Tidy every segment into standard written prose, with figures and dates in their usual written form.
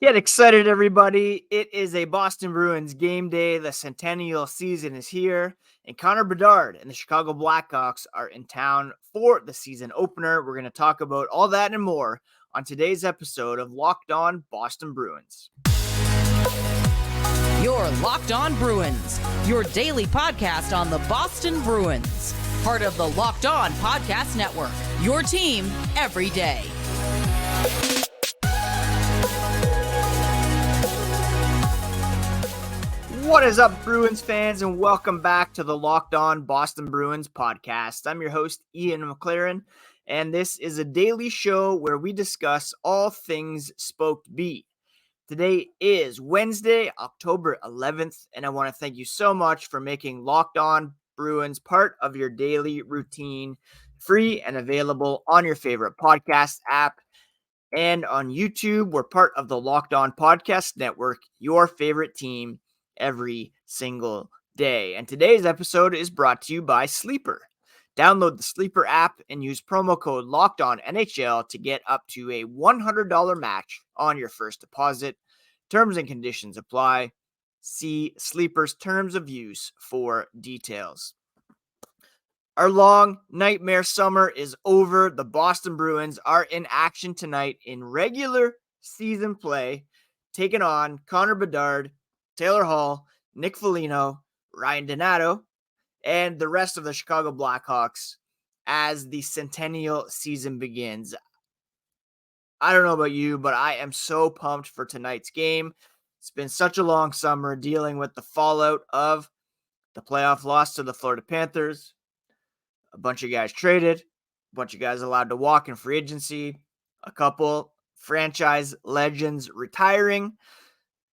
Get excited, everybody. It is a Boston Bruins game day. The Centennial season is here, and Connor Bedard and the Chicago Blackhawks are in town for the season opener. We're going to talk about all that and more on today's episode of Locked On Boston Bruins. You're Locked On Bruins, your daily podcast on the Boston Bruins. Part of the Locked On Podcast Network, your team every day. What is up, Bruins fans, and welcome back to the Locked On Boston Bruins podcast. I'm your host, Ian McLaren, and this is a daily show where we discuss all things Spoked B. Today is Wednesday, October 11th, and I want to thank you so much for making Locked On Bruins part of your daily routine, free and available on your favorite podcast app and on YouTube. We're part of the Locked On Podcast Network, your favorite team every single day. And today's episode is brought to you by Sleeper. Download the Sleeper app and use promo code LOCKEDONNHL to get up to a $100 match on your first deposit. Terms and conditions apply. See Sleeper's terms of use for details. Our long nightmare summer is over. The Boston Bruins are in action tonight in regular season play, taking on Connor Bedard, Taylor Hall, Nick Foligno, Ryan Donato, and the rest of the Chicago Blackhawks as the Centennial season begins. I don't know about you, but I am so pumped for tonight's game. It's been such a long summer dealing with the fallout of the playoff loss to the Florida Panthers, a bunch of guys traded, a bunch of guys allowed to walk in free agency, a couple franchise legends retiring,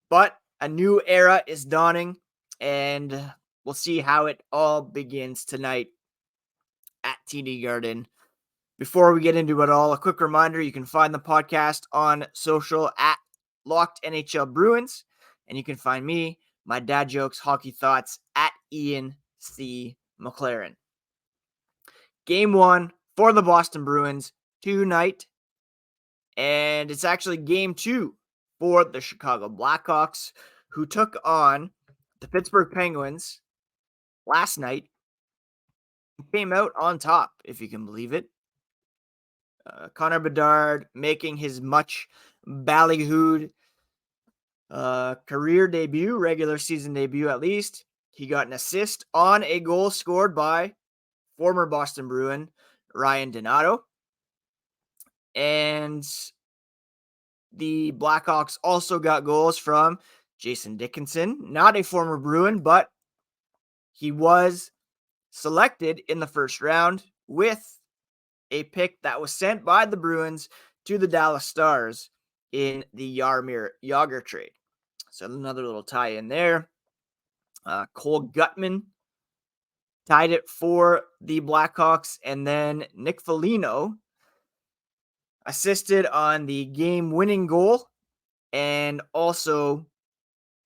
but a new era is dawning, and we'll see how it all begins tonight at TD Garden. Before we get into it all, a quick reminder, you can find the podcast on social at Locked NHL Bruins, and you can find me, my dad jokes, hockey thoughts, at Ian C. McLaren. Game one for the Boston Bruins tonight, and it's actually game two for the Chicago Blackhawks, who took on the Pittsburgh Penguins last night and came out on top, if you can believe it. Connor Bedard making his much ballyhooed career debut, regular season debut at least. He got an assist on a goal scored by former Boston Bruin Ryan Donato. And the Blackhawks also got goals from Jason Dickinson, not a former Bruin, but he was selected in the first round with a pick that was sent by the Bruins to the Dallas Stars in the Jaromir Jagr trade. So another little tie in there. Cole Gutman tied it for the Blackhawks, and then Nick Foligno assisted on the game-winning goal and also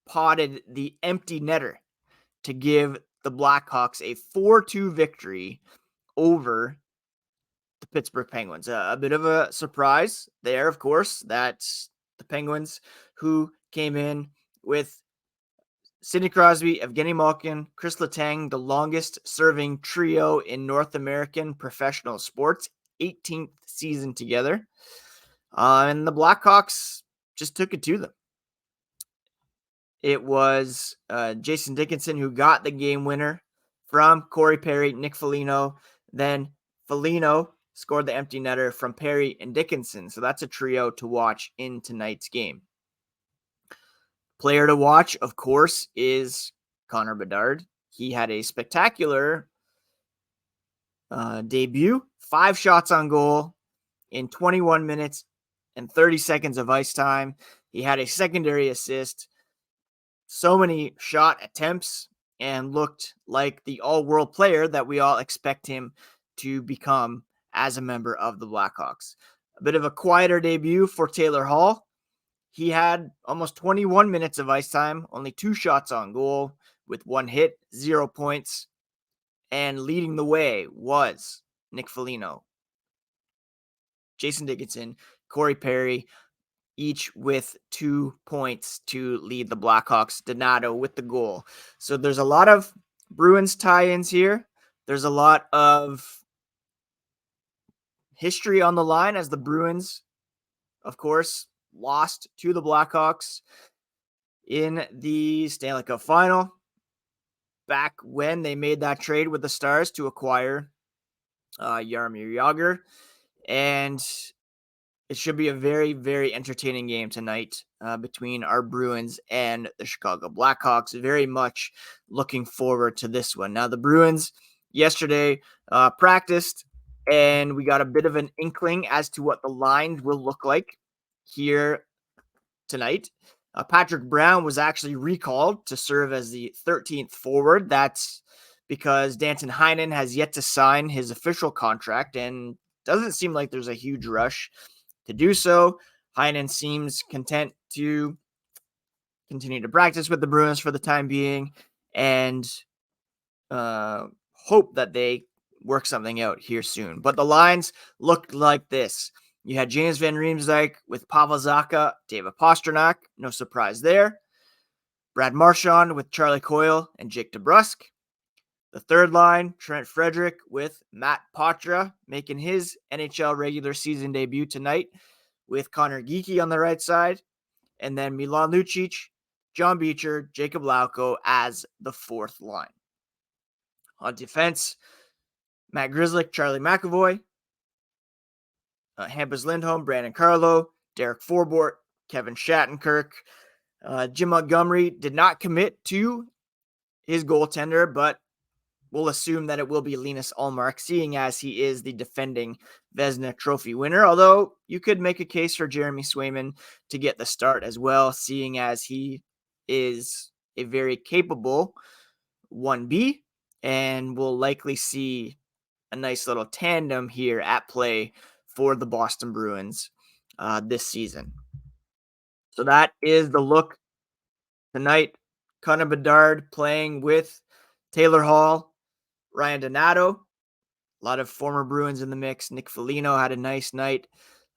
potted the empty netter to give the Blackhawks a 4-2 victory over the Pittsburgh Penguins. A bit of a surprise there, of course. That's the Penguins, who came in with Sidney Crosby, Evgeny Malkin, Chris Letang, the longest-serving trio in North American professional sports, 18th season together. And the Blackhawks just took it to them. It was Jason Dickinson who got the game winner from Corey Perry, Nick Foligno. Then Foligno scored the empty netter from Perry and Dickinson. So that's a trio to watch in tonight's game. Player to watch, of course, is Connor Bedard. He had a spectacular debut, 5 shots on goal in 21 minutes and 30 seconds of ice time. He had a secondary assist, so many shot attempts, and looked like the all-world player that we all expect him to become as a member of the Blackhawks. A bit of a quieter debut for Taylor Hall. He had almost 21 minutes of ice time, only 2 shots on goal with 1 hit, 0 points, and leading the way was Nick Foligno. Jason Dickinson, Corey Perry, each with 2 points to lead the Blackhawks. Donato with the goal. So there's a lot of Bruins tie-ins here. There's a lot of history on the line as the Bruins, of course, lost to the Blackhawks in the Stanley Cup final back when they made that trade with the Stars to acquire Jaromir Jagr. And it should be a very, very entertaining game tonight between our Bruins and the Chicago Blackhawks. Very much looking forward to this one. Now, the Bruins yesterday practiced, and we got a bit of an inkling as to what the lines will look like here tonight. Patrick Brown was actually recalled to serve as the 13th forward. That's because Danton Heinen has yet to sign his official contract and doesn't seem like there's a huge rush to do so. Heinen seems content to continue to practice with the Bruins for the time being and hope that they work something out here soon. But the lines looked like this. You had James Van Riemsdyk with Pavel Zacha, David Pastrnak. No surprise there. Brad Marchand with Charlie Coyle and Jake DeBrusk. The third line, Trent Frederick with Matt Poitras, making his NHL regular season debut tonight with Connor Geekie on the right side. And then Milan Lucic, John Beecher, Jacob Lauko as the fourth line. On defense, Matt Grzelcyk, Charlie McAvoy, Hampus Lindholm, Brandon Carlo, Derek Forbort, Kevin Shattenkirk. Jim Montgomery did not commit to his goaltender, but we'll assume that it will be Linus Ullmark, seeing as he is the defending Vezina Trophy winner. Although you could make a case for Jeremy Swayman to get the start as well, seeing as he is a very capable 1B, and we'll likely see a nice little tandem here at play for the Boston Bruins this season. So that is the look tonight. Connor Bedard playing with Taylor Hall, Ryan Donato, a lot of former Bruins in the mix. Nick Foligno had a nice night.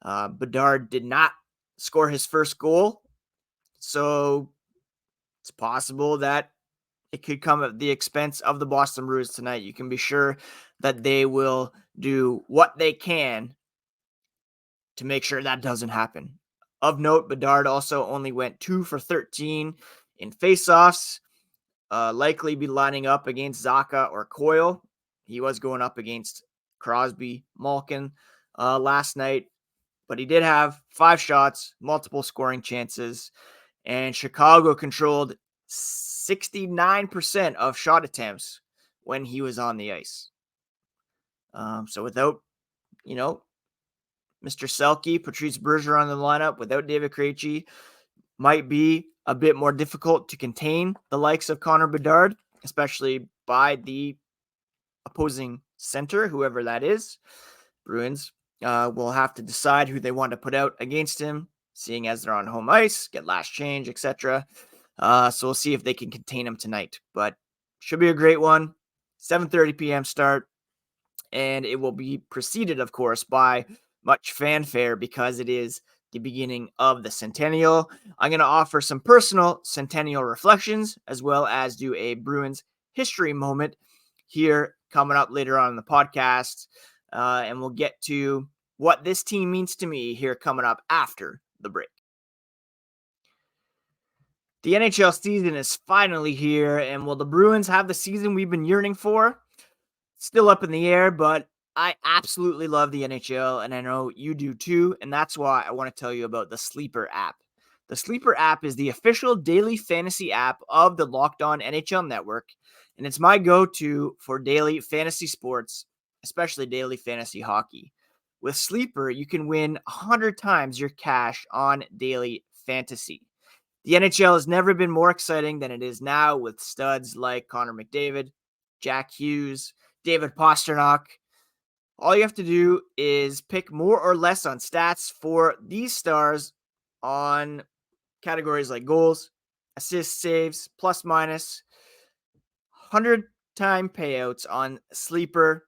Bedard did not score his first goal, so it's possible that it could come at the expense of the Boston Bruins tonight. You can be sure that they will do what they can to make sure that doesn't happen. Of note, Bedard also only went 2 for 13 in faceoffs. Likely be lining up against Zacha or Coyle. He was going up against Crosby, Malkin last night, but he did have 5 shots, multiple scoring chances, and Chicago controlled 69% of shot attempts when he was on the ice. So without, Mr. Selke, Patrice Bergeron on the lineup, without David Krejci, might be a bit more difficult to contain the likes of Connor Bedard, especially by the opposing center, whoever that is. Bruins will have to decide who they want to put out against him, seeing as they're on home ice, get last change, etc. So we'll see if they can contain him tonight. But should be a great one. 7:30 p.m. start, and it will be preceded, of course, by much fanfare because it is the beginning of the Centennial. I'm going to offer some personal Centennial reflections as well as do a Bruins history moment here coming up later on in the podcast. And we'll get to what this team means to me here coming up after the break. The NHL season is finally here, and will the Bruins have the season we've been yearning for? Still up in the air, but I absolutely love the NHL, and I know you do too, and that's why I want to tell you about the Sleeper app. The Sleeper app is the official daily fantasy app of the Locked On NHL Network, and it's my go-to for daily fantasy sports, especially daily fantasy hockey. With Sleeper, you can win 100 times your cash on daily fantasy. The NHL has never been more exciting than it is now with studs like Connor McDavid, Jack Hughes, David Pastrnak. All you have to do is pick more or less on stats for these stars on categories like goals, assists, saves, plus minus. 100-time payouts on Sleeper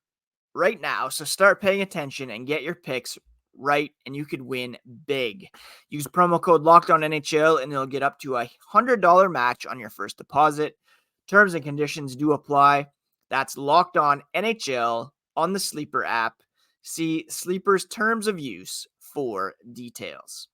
right now. So start paying attention and get your picks right and you could win big. Use promo code LOCKEDONNHL and you'll get up to $100 match on your first deposit. Terms and conditions do apply. That's Locked On NHL on the Sleeper app. See Sleeper's terms of use for details.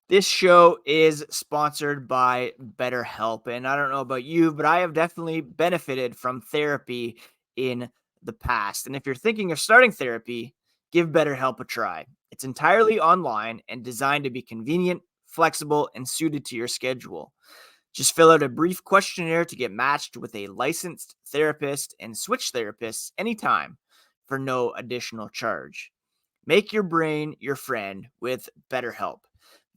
This show is sponsored by BetterHelp, and I don't know about you, but I have definitely benefited from therapy in the past. And if you're thinking of starting therapy, give BetterHelp a try. It's entirely online and designed to be convenient, flexible, and suited to your schedule. Just fill out a brief questionnaire to get matched with a licensed therapist and switch therapists anytime for no additional charge. Make your brain your friend with BetterHelp.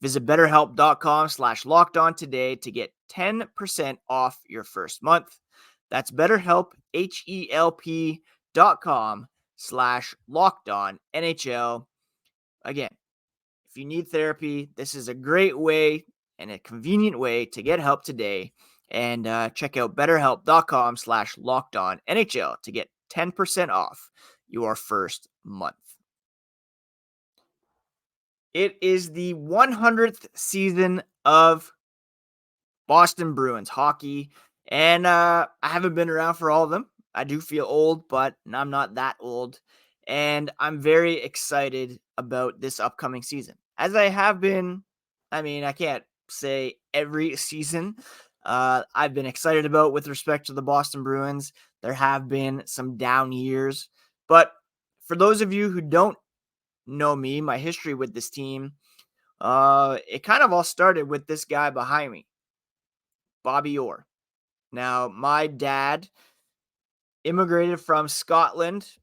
Visit betterhelp.com/lockedon today to get 10% off your first month. That's BetterHelp, HELP.com/lockedon NHL. Again, if you need therapy, this is a great way and a convenient way to get help today. And check out betterhelp.com/lockedon NHL to get 10% off your first month. It is the 100th season of Boston Bruins hockey, and I haven't been around for all of them. I do feel old, but I'm not that old, and I'm very excited about this upcoming season. As I have been, I can't say every season I've been excited about with respect to the Boston Bruins. There have been some down years, but for those of you who don't know me, my history with this team, it kind of all started with this guy behind me, Bobby Orr. Now, my dad immigrated from Scotland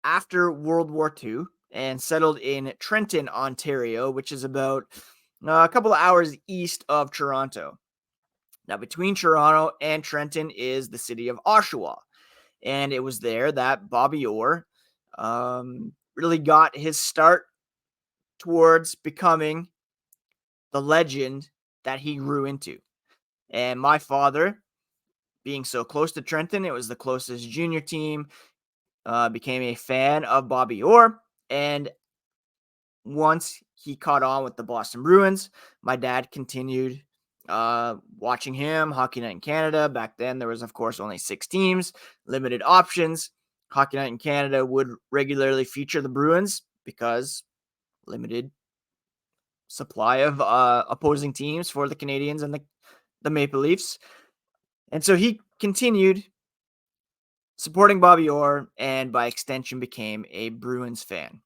after World War II and settled in Trenton, Ontario, which is about a couple of hours east of Toronto. Now, between Toronto and Trenton is the city of Oshawa, and it was there that Bobby Orr really got his start towards becoming the legend that he grew into. And my father, being so close to Trenton, it was the closest junior team, became a fan of Bobby Orr. And once he caught on with the Boston Bruins, my dad continued watching him. Hockey Night in Canada. Back then, there was, of course, only 6 teams, limited options. Hockey Night in Canada would regularly feature the Bruins because limited supply of opposing teams for the Canadians and the Maple Leafs. And so he continued supporting Bobby Orr and by extension became a Bruins fan.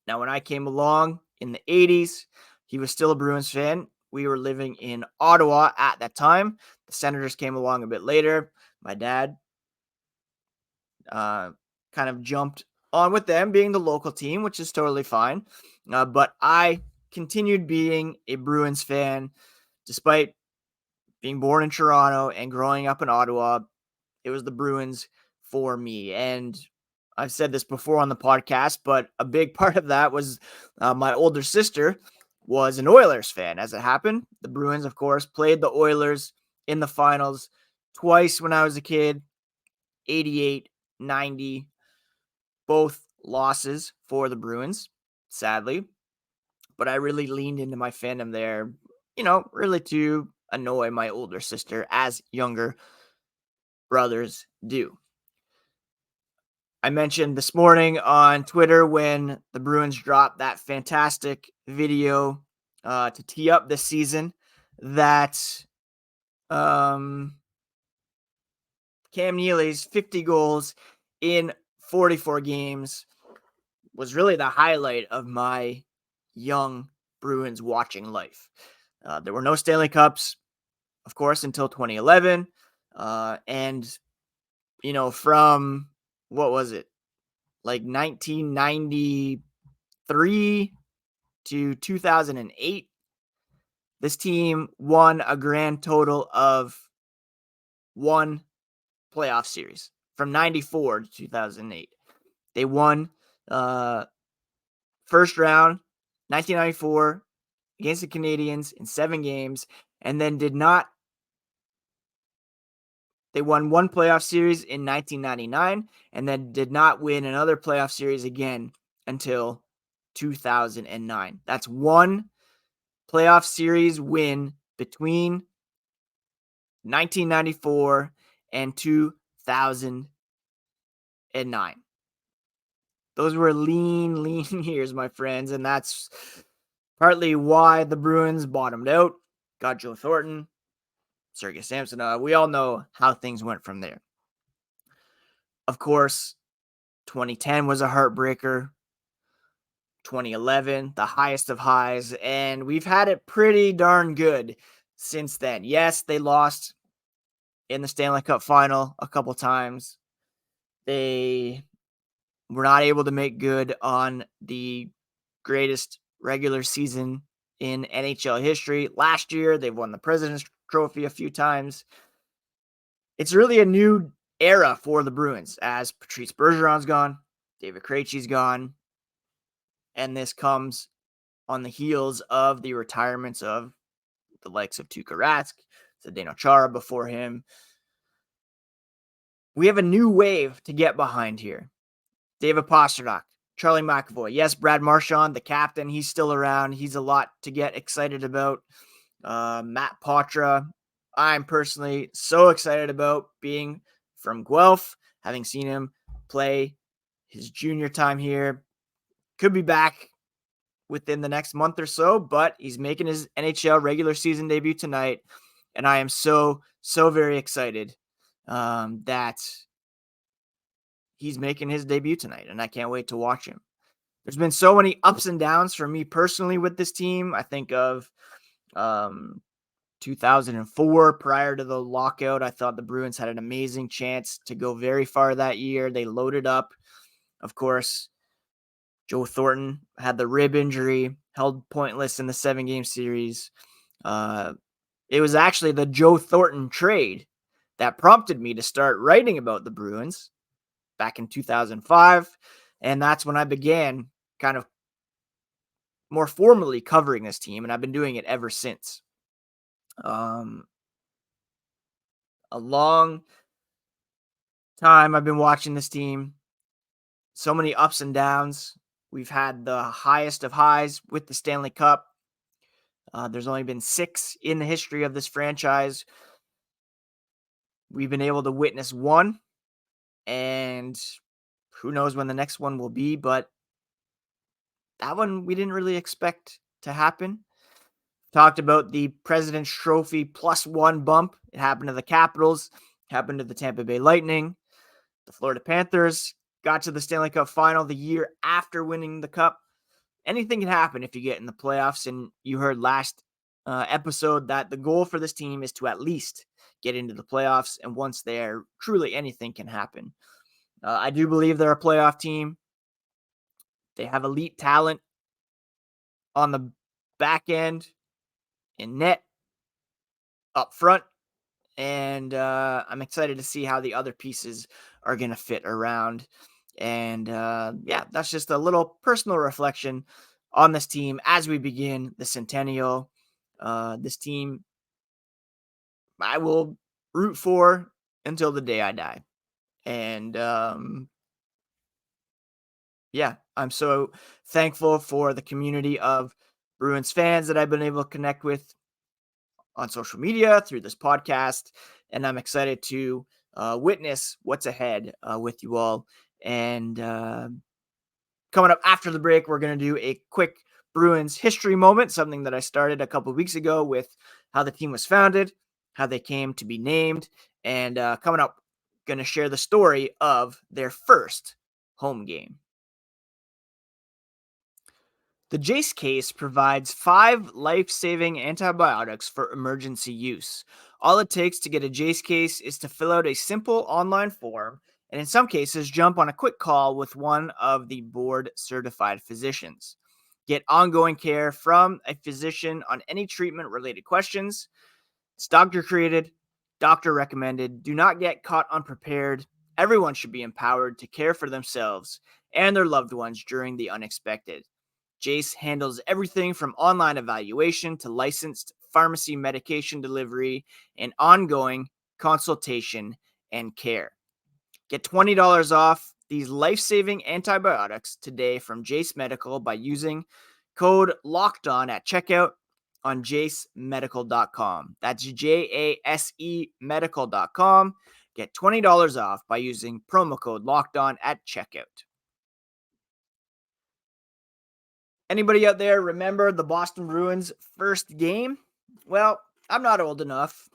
Now, when I came along in the 80s, he was still a Bruins fan. We were living in Ottawa at that time. The Senators came along a bit later. My dad kind of jumped on with them being the local team, which is totally fine. But I continued being a Bruins fan despite being born in Toronto and growing up in Ottawa. It was the Bruins for me. And I've said this before on the podcast, but a big part of that was my older sister was an Oilers fan. As it happened, the Bruins, of course, played the Oilers in the finals twice when I was a kid, 88, 90, both losses for the Bruins, sadly. But I really leaned into my fandom there, really to annoy my older sister as younger brothers do. I mentioned this morning on Twitter when the Bruins dropped that fantastic video to tee up this season that Cam Neely's 50 goals in 44 games was really the highlight of my young Bruins watching life. There were no Stanley Cups, of course, until 2011. And, from what was it? Like 1993 to 2008, this team won a grand total of 1 playoff series from 94 to 2008. They won first round 1994 against the Canadiens in 7 games and then did not They won one playoff series in 1999 and then did not win another playoff series again until 2009. That's one playoff series win between 1994 and 2009. Those were lean years, my friends, and that's partly why the Bruins bottomed out, got Joe Thornton, Sergei Samsonov. We all know how things went from there. Of course, 2010 was a heartbreaker. 2011, the highest of highs, and we've had it pretty darn good since then. Yes, they lost in the Stanley Cup final a couple times. They were not able to make good on the greatest regular season in NHL history. Last year, they've won the President's Trophy a few times. It's really a new era for the Bruins as Patrice Bergeron's gone, David Krejci's gone, and this comes on the heels of the retirements of the likes of Tuukka Rask, Zdeno Chara before him. We have a new wave to get behind here. David Pastrnak, Charlie McAvoy. Yes, Brad Marchand, the captain, he's still around. He's a lot to get excited about. Matt Poitras, I'm personally so excited about being from Guelph, having seen him play his junior time here. Could be back within the next month or so, but he's making his NHL regular season debut tonight. And I am so very excited that he's making his debut tonight, and I can't wait to watch him. There's been so many ups and downs for me personally with this team. I think of 2004, prior to the lockout. I thought the Bruins had an amazing chance to go very far that year. They loaded up. Of course, Joe Thornton had the rib injury, held pointless in the 7-game series. It was actually the Joe Thornton trade that prompted me to start writing about the Bruins back in 2005. And that's when I began kind of more formally covering this team. And I've been doing it ever since. A long time I've been watching this team. So many ups and downs. We've had the highest of highs with the Stanley Cup. There's only been 6 in the history of this franchise. We've been able to witness one, and who knows when the next one will be, but that one we didn't really expect to happen. Talked about the President's Trophy +1 bump. It happened to the Capitals, happened to the Tampa Bay Lightning. The Florida Panthers got to the Stanley Cup final the year after winning the Cup. Anything can happen if you get in the playoffs, and you heard last episode that the goal for this team is to at least get into the playoffs, and once there, truly anything can happen. I do believe they're a playoff team. They have elite talent on the back end, in net, up front, and I'm excited to see how the other pieces are going to fit around. And that's just a little personal reflection on this team as we begin the Centennial. This team I will root for until the day I die. And I'm so thankful for the community of Bruins fans that I've been able to connect with on social media through this podcast. And I'm excited to witness what's ahead with you all. And coming up after the break, we're going to do a quick Bruins history moment, something that I started a couple of weeks ago with how the team was founded, how they came to be named, and coming up, going to share the story of their first home game. The Jace Case provides 5 life-saving antibiotics for emergency use. All it takes to get a Jace Case is to fill out a simple online form, and in some cases, jump on a quick call with one of the board-certified physicians. Get ongoing care from a physician on any treatment-related questions. It's doctor-created, doctor-recommended. Do not get caught unprepared. Everyone should be empowered to care for themselves and their loved ones during the unexpected. Jace handles everything from online evaluation to licensed pharmacy medication delivery and ongoing consultation and care. Get $20 off these life-saving antibiotics today from Jase Medical by using code LOCKEDON at checkout on jasemedical.com. That's JASE medical.com. Get $20 off by using promo code LOCKEDON at checkout. Anybody out there remember the Boston Bruins' first game? Well, I'm not old enough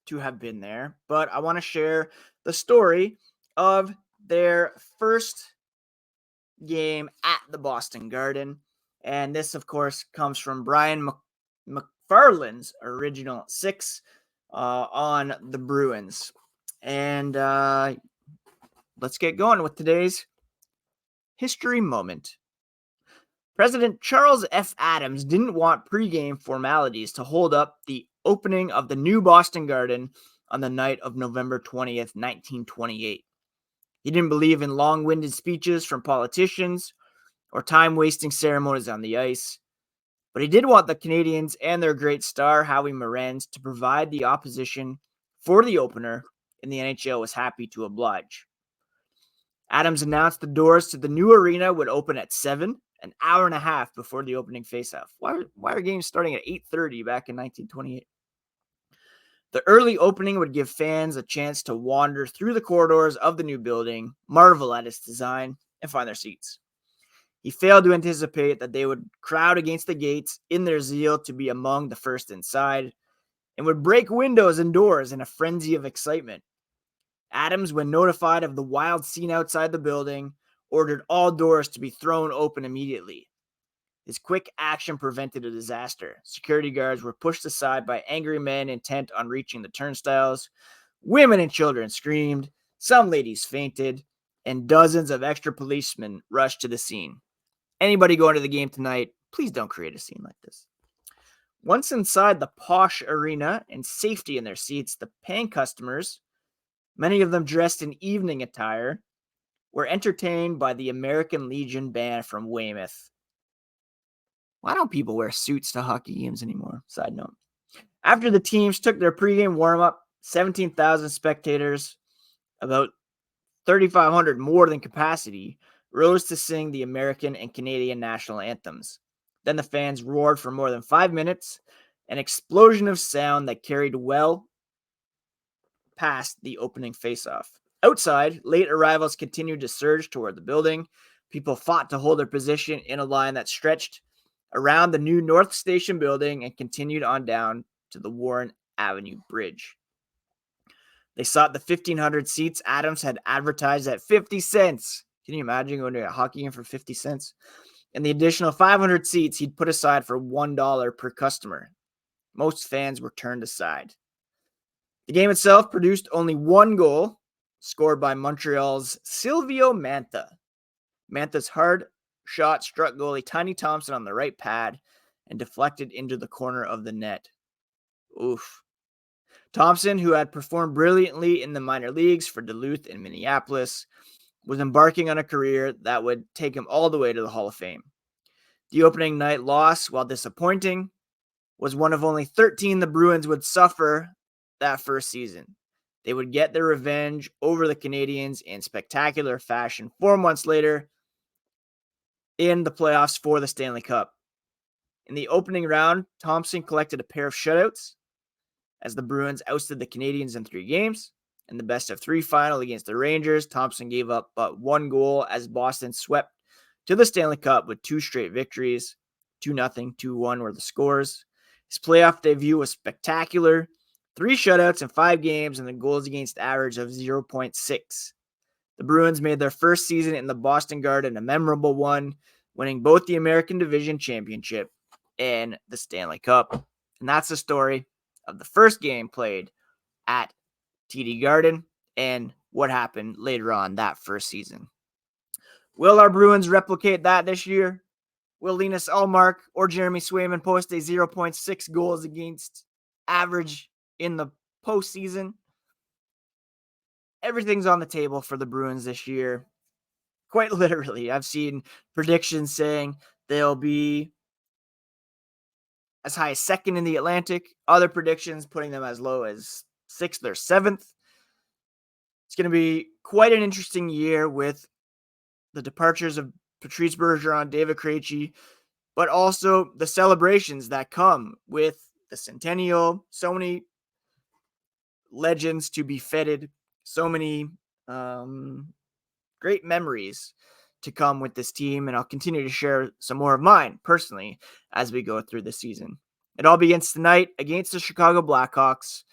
to have been there, but I want to share the story of their first game at the Boston Garden. And this, of course, comes from Brian McFarland's original 6 on the Bruins. And let's get going with today's history moment. President Charles F. Adams didn't want pregame formalities to hold up the opening of the new Boston Garden on the night of November 20th, 1928. He didn't believe in long-winded speeches from politicians or time-wasting ceremonies on the ice, but he did want the Canadiens and their great star, Howie Morenz, to provide the opposition for the opener, and the NHL was happy to oblige. Adams announced the doors to the new arena would open at 7, an hour and a half before the opening faceoff. Why are games starting at 8:30 back in 1928? The early opening would give fans a chance to wander through the corridors of the new building, marvel at its design, and find their seats. He failed to anticipate that they would crowd against the gates in their zeal to be among the first inside, and would break windows and doors in a frenzy of excitement. Adams, when notified of the wild scene outside the building, ordered all doors to be thrown open immediately. His quick action prevented a disaster. Security guards were pushed aside by angry men intent on reaching the turnstiles. Women and children screamed. Some ladies fainted. And dozens of extra policemen rushed to the scene. Anybody going to the game tonight, please don't create a scene like this. Once inside the posh arena and safety in their seats, the paying customers, many of them dressed in evening attire, were entertained by the American Legion band from Weymouth. Why don't people wear suits to hockey games anymore? Side note. After the teams took their pregame warm-up, 17,000 spectators, about 3,500 more than capacity, rose to sing the American and Canadian national anthems. Then the fans roared for more than 5 minutes, an explosion of sound that carried well past the opening faceoff. Outside, late arrivals continued to surge toward the building. People fought to hold their position in a line that stretched around the new North Station building and continued on down to the Warren Avenue Bridge. They sought the 1,500 seats Adams had advertised at 50 cents. Can you imagine going to a hockey game for 50 cents? And the additional 500 seats he'd put aside for $1 per customer. Most fans were turned aside. The game itself produced only one goal, scored by Montreal's Silvio Mantha. Mantha's hard shot struck goalie Tiny Thompson on the right pad and deflected into the corner of the net. Oof. Thompson, who had performed brilliantly in the minor leagues for Duluth and Minneapolis, was embarking on a career that would take him all the way to the Hall of Fame. The opening night loss, while disappointing, was one of only 13 the Bruins would suffer that first season. They would get their revenge over the Canadiens in spectacular fashion 4 months later in the playoffs for the Stanley Cup. In the opening round, Thompson collected a pair of shutouts as the Bruins ousted the Canadiens in 3 games. In the best-of-3 final against the Rangers, Thompson gave up but 1 goal as Boston swept to the Stanley Cup with 2 straight victories. 2-0, 2-1 were the scores. His playoff debut was spectacular. 3 shutouts in 5 games and a goals against average of 0.6. The Bruins made their first season in the Boston Garden a memorable one, winning both the American Division Championship and the Stanley Cup. And that's the story of the first game played at TD Garden and what happened later on that first season. Will our Bruins replicate that this year? Will Linus Ullmark or Jeremy Swayman post a 0.6 goals against average in the postseason? Everything's on the table for the Bruins this year. Quite literally. I've seen predictions saying they'll be as high as 2nd in the Atlantic. Other predictions putting them as low as 6th or 7th. It's going to be quite an interesting year with the departures of Patrice Bergeron, David Krejci, but also the celebrations that come with the Centennial. So many legends to be feted, so many great memories to come with this team, and I'll continue to share some more of mine personally as we go through the season. It all begins tonight against the Chicago Blackhawks.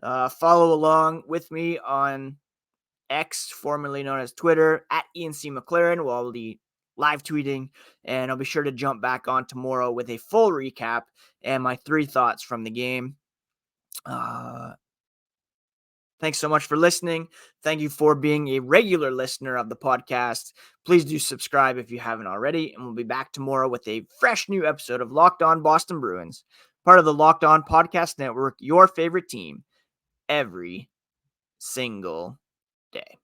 Follow along with me on X, formerly known as Twitter, at Ian C. McLaren, where I'll be live tweeting, and I'll be sure to jump back on tomorrow with a full recap and my 3 thoughts from the game. Thanks so much for listening. Thank you for being a regular listener of the podcast. Please do subscribe if you haven't already, and we'll be back tomorrow with a fresh new episode of Locked On Boston Bruins, part of the Locked On Podcast Network, your favorite team every single day.